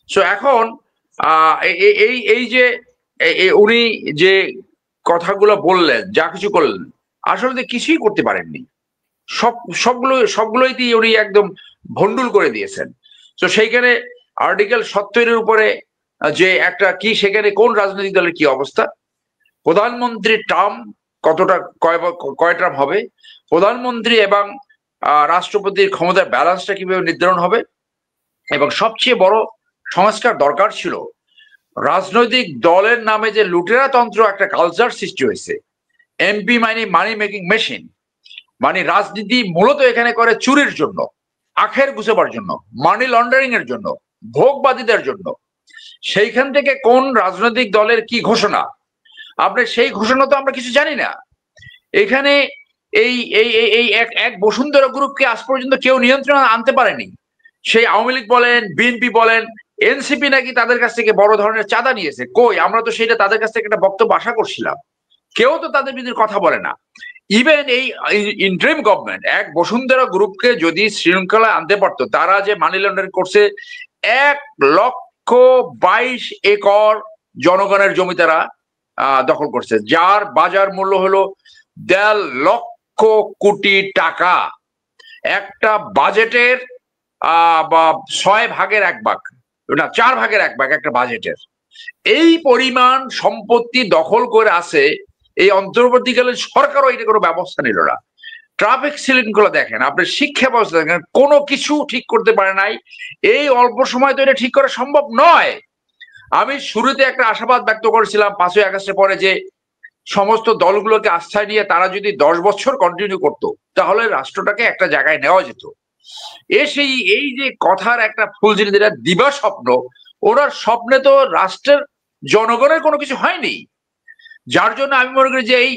So এখন এই যে উনি যে কথাগুলো বললেন, যা কিছু করলেন, আসলে কিছুই করতে পারেননি। সব সবগুলোই দিয়ে উনি একদম ভন্ডুল করে দিয়েছেন। তো সেইখানে আর্টিকেল 70-এর উপরে যে একটা কি, সেখানে কোন রাজনৈতিক দলের কি অবস্থা, প্রধানমন্ত্রীর টার্ম কতটা, কয় টার্ম হবে, প্রধানমন্ত্রী এবং রাষ্ট্রপতির ক্ষমতার ব্যালেন্সটা কিভাবে নির্ধারণ হবে, এবং সবচেয়ে বড় সংস্কার দরকার ছিল রাজনৈতিক দলের নামে যে লুটেরা তন্ত্র একটা কালচার সৃষ্টি হয়েছে। এমপি মানে মানি মেকিং মেশিন, মানে রাজনীতি মূলত এখানে করে চুরির জন্য, আখের গুছাবার জন্য, মানি লন্ডারিং এর জন্য, ভোগবাদীদের জন্য। সেইখান থেকে কোন রাজনৈতিক দলের কি ঘোষণা, আপনি সেই ঘোষণা তো আমরা কিছু জানি না। এখানে এই এই এই এই এক এক বসুন্ধরা গ্রুপকে আজ পর্যন্ত কেউ নিয়ন্ত্রণ আনতে পারেনি। সেই আওয়ামী লীগ বলেন, বিএনপি বলেন, এনসিপি নাকি তাদের কাছ থেকে বড় ধরনের চাঁদা নিয়েছে। কই, আমরা তো সেটা তাদের কাছ থেকে একটা বক্তব্য আশা করছিলাম। কেউ তো তাদের বিরুদ্ধে কথা বলে না। ইভেন এই ইন্টারিম গভর্নমেন্ট এক বসুন্ধরা গ্রুপকে যদি শৃঙ্খলা আনতে পারতো, তারা যে মানি লন্ডারিং করছে, 1,22,000 একর জনগণের জমি তারা দখল করছে, যার বাজার মূল্য হলো 1.5 লক্ষ কোটি টাকা। একটা বাজেটের বা 6 ভাগের 1 ভাগ, না 4 ভাগের 1 ভাগ একটা বাজেটের এই পরিমাণ সম্পত্তি দখল করে আছে। এই অন্তর্বর্তীকালীন সরকারও এটা কোনো ব্যবস্থা নিল না। ট্রাফিক শৃঙ্খলা দেখেন, আপনার শিক্ষা ব্যবস্থা দেখেন, কোনো কিছু ঠিক করতে পারে নাই। এই অল্প সময় তো এটা ঠিক করা সম্ভব নয়। আমি শুরুতে একটা আশাবাদ ব্যক্ত করেছিলাম 5ই আগস্টের পরে, যে সমস্ত দলগুলোকে আস্থায় নিয়ে তারা যদি 10 বছর কন্টিনিউ করতো, তাহলে রাষ্ট্রটাকে একটা জায়গায় নেওয়া যেত। সেই এই যে কথার একটা ফুলঝুরি, যেটা দিবা স্বপ্ন, ওনার স্বপ্নে তো রাষ্ট্রের জনগণের কোনো কিছু হয়নি। যার জন্য আমি মনে করি যে এই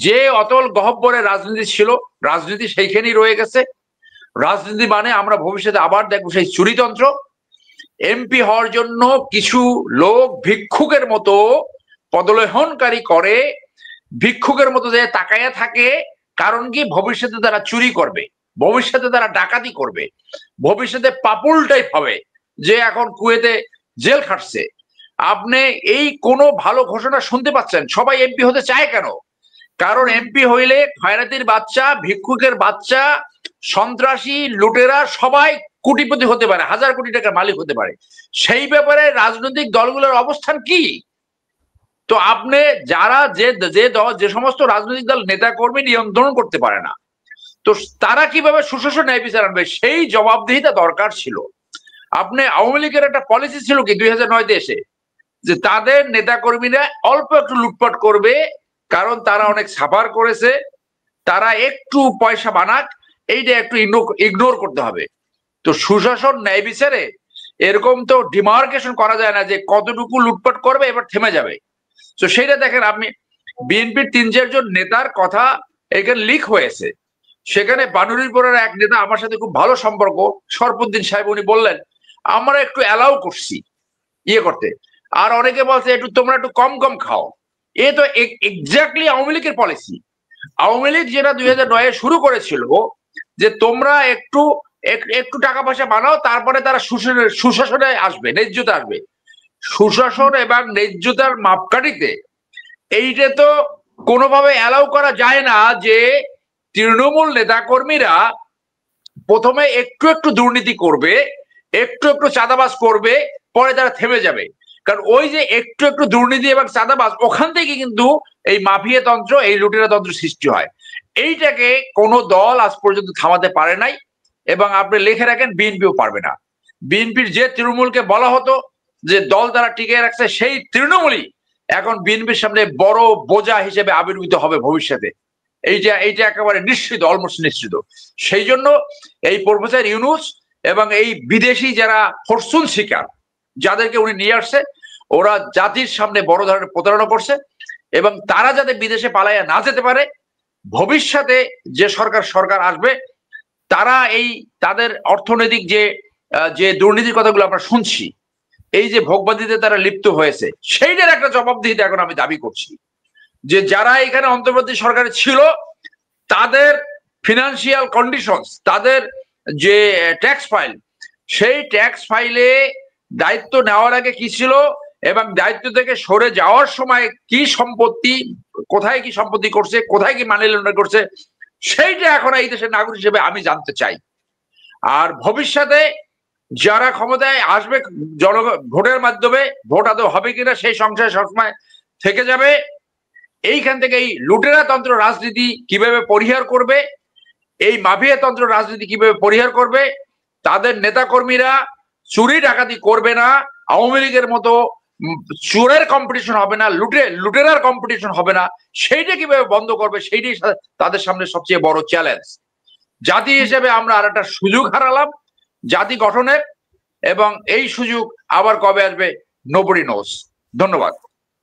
যে অতল গহব্বরের রাজনীতি ছিল, রাজনীতি সেইখানেই রয়ে গেছে। রাজনীতি মানে আমরা ভবিষ্যতে আবার দেখবো সেই চুরিতন্ত্র। এমপি হওয়ার জন্য কিছু লোক ভিক্ষুকের মতো পদলেহনকারী করে, ভিক্ষুকের মতো যে তাকাইয়া থাকে। কারণ কি, ভবিষ্যতে তারা চুরি করবে, ভবিষ্যতে তারা ডাকাতি করবে, ভবিষ্যতে পাপুল টাইপ হবে, যে এখন কুয়েতে জেল খাটছে। আপনি এই কোনো ভালো ঘোষণা শুনতে পাচ্ছেন? সবাই এমপি হতে চায় কেন? কারণ এমপি হইলে খয়রাতির বাচ্চা, ভিক্ষুকের বাচ্চা, সন্ত্রাসী, লুটেরা সবাই কোটিপতি হতে পারে, 1000 কোটি টাকার মালিক হতে পারে। সেই ব্যাপারে রাজনৈতিক দলগুলোর অবস্থান কি? তো আপনি যারা যে সমস্ত রাজনৈতিক দল নেতা কর্মী নিয়ন্ত্রণ করতে পারে না, তো তারা কিভাবে সুশাসন ন্যায় বিচার আনবে, সেই জবাবদিহিতা দরকার ছিল। আপনি আওয়ামী লীগের একটা পলিসি ছিল কি 2009-তে এসে, যে তাদের নেতা কর্মীরা অল্প একটু লুটপাট করবে, কারণ তারা অনেক সাফার করেছে, তারা একটু পয়সা বানাক, এইটা একটু ইগনোর করতে হবে। তো সুশাসন ন্যায় বিচারে এরকম তো ডিমার্কেশন করা যায় না যে কতটুকু লুটপাট করবে এবার থেমে যাবে। তো সেইটা দেখেন, আপনি বিএনপির 3-4 জন নেতার কথা এখানে লিক হয়েছে। সেখানে বানুরীপুরের এক নেতা, আমার সাথে খুব ভালো সম্পর্ক, শরফুদ্দিন সাহেব, উনি বললেন আমরা একটু অ্যালাউ করছি ইয়ে করতে, আর অনেকে বলছে একটু তোমরা একটু কম কম খাও। এ তো এক্স্যাক্টলি আওয়ামী লীগের পলিসি। আওয়ামী লীগ যেটা 2009-এ শুরু করেছিল, যে তোমরা একটু একটু টাকা পয়সা বানাও, তারপরে তারা সুশাসনে আসবে, ন্যায্যতা আসবে। সুশাসন এবং ন্যায্যতার মাপকাঠিতে এইটা তো কোনোভাবে অ্যালাউ করা যায় না যে তৃণমূল নেতাকর্মীরা প্রথমে একটু একটু দুর্নীতি করবে, একটু একটু চাঁদাবাজ করবে, পরে তারা থেমে যাবে। কারণ ওই যে একটু একটু দুর্নীতি এবং চাঁদাবাজ, ওখান থেকে কিন্তু এই মাফিয়া তন্ত্র, এই লুটেরা তন্ত্র সৃষ্টি হয়। এইটাকে কোনো দল আজ পর্যন্ত থামাতে পারে নাই, এবং আপনি লিখে রাখেন বিএনপিও পারবে না। বিএনপির যে তৃণমূলকে বলা হতো যে দল তারা টিকে রাখছে, সেই তৃণমূলই এখন বিএনপির সামনে বড় বোঝা হিসেবে আবির্ভূত হবে ভবিষ্যতে। এইটা একেবারে নিশ্চিত, অলমোস্ট নিশ্চিত। সেই জন্য এই প্রফেসর ইউনূস এবং এই বিদেশি যারা ফরচুন শিকার, যাদেরকে উনি নিয়ে আসছে, ওরা জাতির সামনে বড় ধরনের প্রতারণা করছে, এবং তারা যাতে বিদেশে পালাইয়া না যেতে পারে, ভবিষ্যতে যে সরকার আসবে, তারা এই তাদের অর্থনৈতিক যে দুর্নীতির কথাগুলো আমরা শুনছি, এই যে ভোগবাদীতে তারা লিপ্ত হয়েছে, সেইটার একটা জবাবদিহিতা এখন আমি দাবি করছি। যে যারা এখানে অন্তর্বর্তী সরকারে ছিল, তাদের ফিনান্সিয়াল কন্ডিশনস, তাদের যে ট্যাক্স ফাইল, সেই ট্যাক্স ফাইলে দায়িত্ব নেওয়ার আগে কি ছিল এবং দায়িত্ব থেকে সরে যাওয়ার সময় কি সম্পত্তি, কোথায় কি সম্পত্তি করছে, কোথায় কি মানি লন্ডারিং করছে, সেইটা এখন এই দেশের নাগরিক হিসেবে আমি জানতে চাই। আর ভবিষ্যতে যারা ক্ষমতায় আসবে ভোটের মাধ্যমে, ভোট আদৌ হবে কিনা সেই সংশয় সবসময় থেকে যাবে। এইখান থেকে এই লুটেরা তন্ত্র রাজনীতি কিভাবে পরিহার করবে, এই মাফিয়া তন্ত্র রাজনীতি কিভাবে পরিহার করবে, তাদের নেতাকর্মীরা চুরি ডাকাতি করবে না, আওয়ামী লীগের মতো চোরের কম্পিটিশন হবে না, লুটেরার কম্পিটিশন হবে না, সেইটা কিভাবে বন্ধ করবে, সেইটাই তাদের সামনে সবচেয়ে বড় চ্যালেঞ্জ। জাতি হিসেবে আমরা আর একটা সুযোগ হারালাম জাতি গঠনের, এবং এই সুযোগ আবার কবে আসবে নোবডি নোস। ধন্যবাদ।